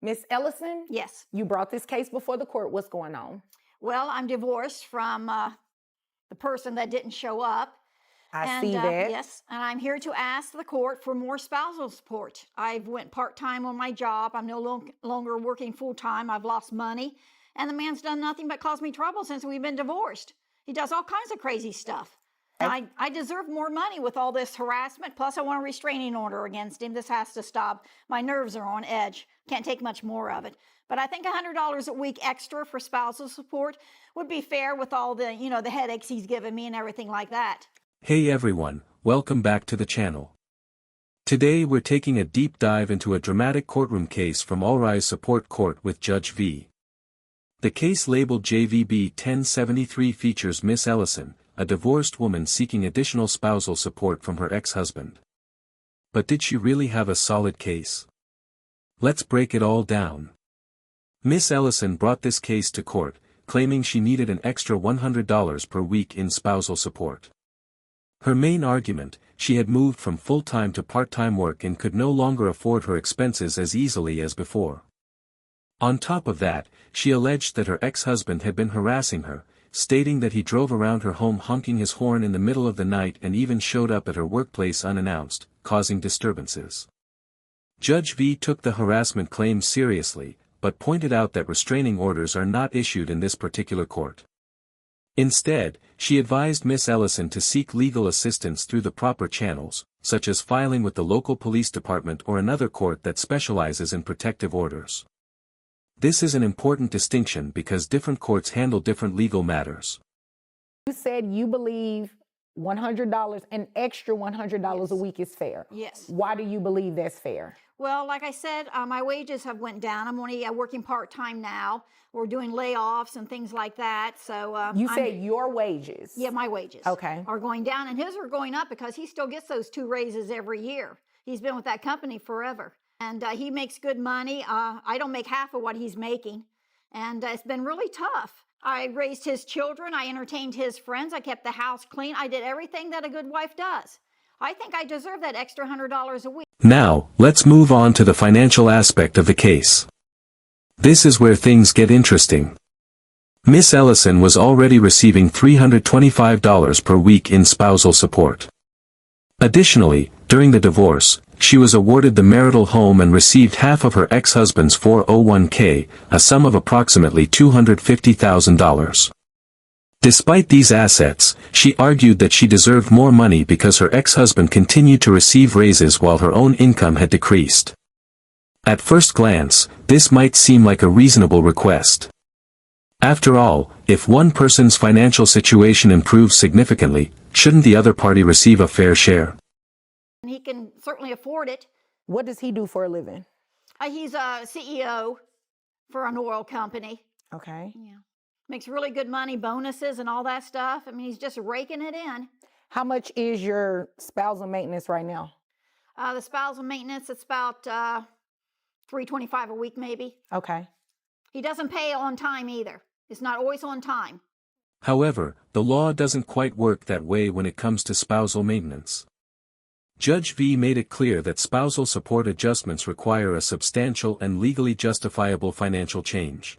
Miss Ellison, Yes. you brought this case before the court. What's going on? Well, I'm divorced from the person that didn't show up. I see that. Yes, and I'm here to ask the court for more spousal support. I've went part-time on my job. I'm no longer working full-time. I've lost money, and the man's done nothing but cause me trouble since we've been divorced. He does all kinds of crazy stuff. And I deserve more money with all this harassment, plus I want a restraining order against him. This has to stop. My nerves are on edge. Can't take much more of it. But I think $100 a week extra for spousal support would be fair with all the, the headaches he's given me and everything like that. Hey everyone, welcome back to the channel. Today we're taking a deep dive into a dramatic courtroom case from All Rise Support Court with Judge V. The case labeled JVB 1073 features Miss Ellison, a divorced woman seeking additional spousal support from her ex-husband. But did she really have a solid case? Let's break it all down. Miss Ellison brought this case to court, claiming she needed an extra $100 per week in spousal support. Her main argument, she had moved from full-time to part-time work and could no longer afford her expenses as easily as before. On top of that, she alleged that her ex-husband had been harassing her, stating that he drove around her home honking his horn in the middle of the night and even showed up at her workplace unannounced, causing disturbances. Judge V took the harassment claim seriously, but pointed out that restraining orders are not issued in this particular court. Instead, she advised Miss Ellison to seek legal assistance through the proper channels, such as filing with the local police department or another court that specializes in protective orders. This is an important distinction because different courts handle different legal matters. You said you believe $100, an extra $100 a week is fair. Yes. Why do you believe that's fair? Well, like I said, my wages have went down. I'm only working part-time now. We're doing layoffs and things like that. So you said your wages? Yeah, my wages are going down, and his are going up because he still gets those 2 raises every year. He's been with that company forever, and he makes good money. I don't make half of what he's making, and it's been really tough. I raised his children. I entertained his friends. I kept the house clean. I did everything that a good wife does. I think I deserve that extra $100 a week. Now, let's move on to the financial aspect of the case. This is where things get interesting. Miss Ellison was already receiving $325 per week in spousal support. Additionally, during the divorce, she was awarded the marital home and received half of her ex-husband's 401k, a sum of approximately $250,000. Despite these assets, she argued that she deserved more money because her ex-husband continued to receive raises while her own income had decreased. At first glance, this might seem like a reasonable request. After all, if one person's financial situation improves significantly, shouldn't the other party receive a fair share? He can certainly afford it. What does he do for a living? He's a CEO for an oil company. Okay. Yeah. Makes really good money, bonuses and all that stuff. I mean, he's just raking it in. How much is your spousal maintenance right now? The spousal maintenance, it's about $325 a week maybe. Okay. He doesn't pay on time either. It's not always on time. However, the law doesn't quite work that way when it comes to spousal maintenance. Judge V made it clear that spousal support adjustments require a substantial and legally justifiable financial change.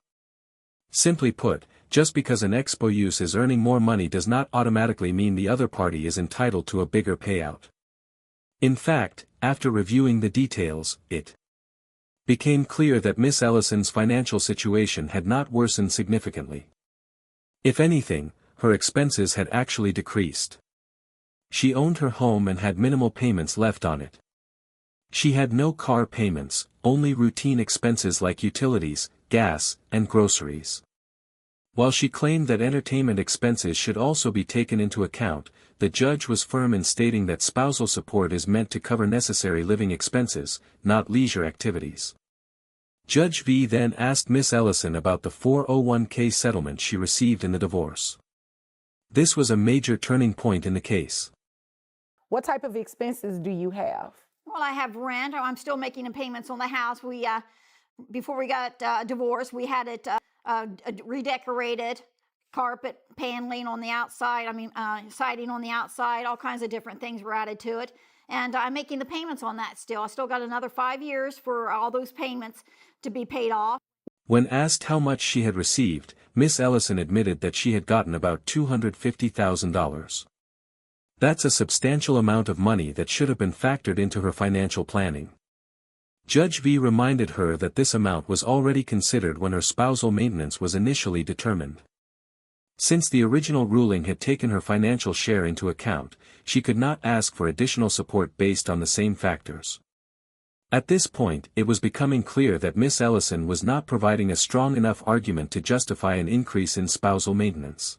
Simply put, just because an ex-spouse is earning more money does not automatically mean the other party is entitled to a bigger payout. In fact, after reviewing the details, it became clear that Miss Ellison's financial situation had not worsened significantly. If anything, her expenses had actually decreased. She owned her home and had minimal payments left on it. She had no car payments, only routine expenses like utilities, gas, and groceries. While she claimed that entertainment expenses should also be taken into account, the judge was firm in stating that spousal support is meant to cover necessary living expenses, not leisure activities. Judge V then asked Miss Ellison about the 401k settlement she received in the divorce. This was a major turning point in the case. What type of expenses do you have? Well, I have rent. I'm still making the payments on the house. Before we got divorced, we had it redecorated, carpet paneling on the outside, siding on the outside, all kinds of different things were added to it. And I'm making the payments on that still. I still got another 5 years for all those payments to be paid off. When asked how much she had received, Miss Ellison admitted that she had gotten about $250,000. That's a substantial amount of money that should have been factored into her financial planning. Judge V reminded her that this amount was already considered when her spousal maintenance was initially determined. Since the original ruling had taken her financial share into account, she could not ask for additional support based on the same factors. At this point, it was becoming clear that Miss Ellison was not providing a strong enough argument to justify an increase in spousal maintenance.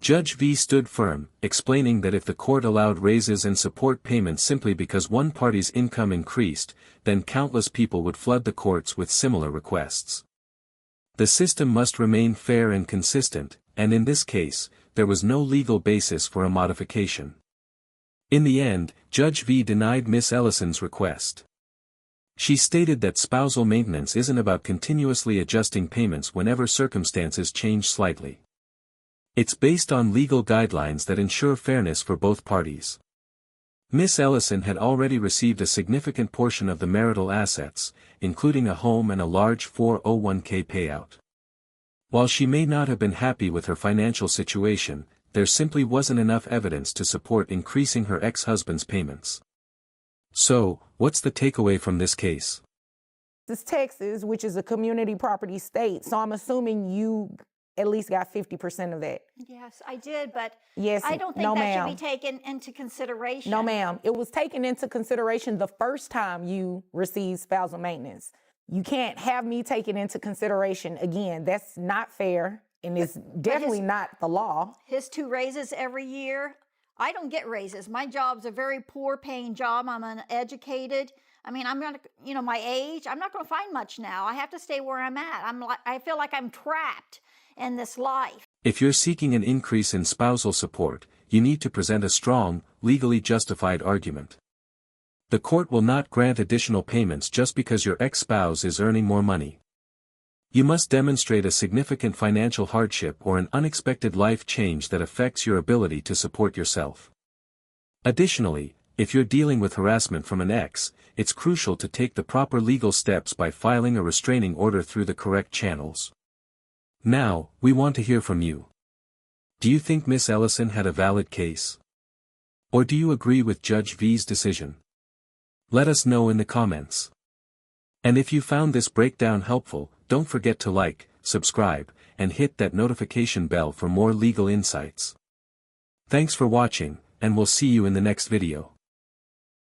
Judge V stood firm, explaining that if the court allowed raises and support payments simply because one party's income increased, then countless people would flood the courts with similar requests. The system must remain fair and consistent, and in this case, there was no legal basis for a modification. In the end, Judge V denied Miss Ellison's request. She stated that spousal maintenance isn't about continuously adjusting payments whenever circumstances change slightly. It's based on legal guidelines that ensure fairness for both parties. Miss Ellison had already received a significant portion of the marital assets, including a home and a large 401k payout. While she may not have been happy with her financial situation, there simply wasn't enough evidence to support increasing her ex-husband's payments. So, what's the takeaway from this case? This is Texas, which is a community property state, so I'm assuming you at least got 50% of that. Yes, I did, but Yes, I don't think no, that ma'am. should be taken into consideration. No, ma'am. It was taken into consideration the first time you received spousal maintenance. You can't have me take it into consideration again. That's not fair, and it's definitely not the law. His 2 raises every year. I don't get raises. My job's a very poor paying job. I'm uneducated. I mean, I'm not, my age, I'm not going to find much now. I have to stay where I'm at. I feel like I'm trapped in this life. If you're seeking an increase in spousal support, you need to present a strong, legally justified argument. The court will not grant additional payments just because your ex-spouse is earning more money. You must demonstrate a significant financial hardship or an unexpected life change that affects your ability to support yourself. Additionally, if you're dealing with harassment from an ex, it's crucial to take the proper legal steps by filing a restraining order through the correct channels. Now, we want to hear from you. Do you think Miss Ellison had a valid case? Or do you agree with Judge V's decision? Let us know in the comments. And if you found this breakdown helpful, don't forget to like, subscribe, and hit that notification bell for more legal insights. Thanks for watching, and we'll see you in the next video.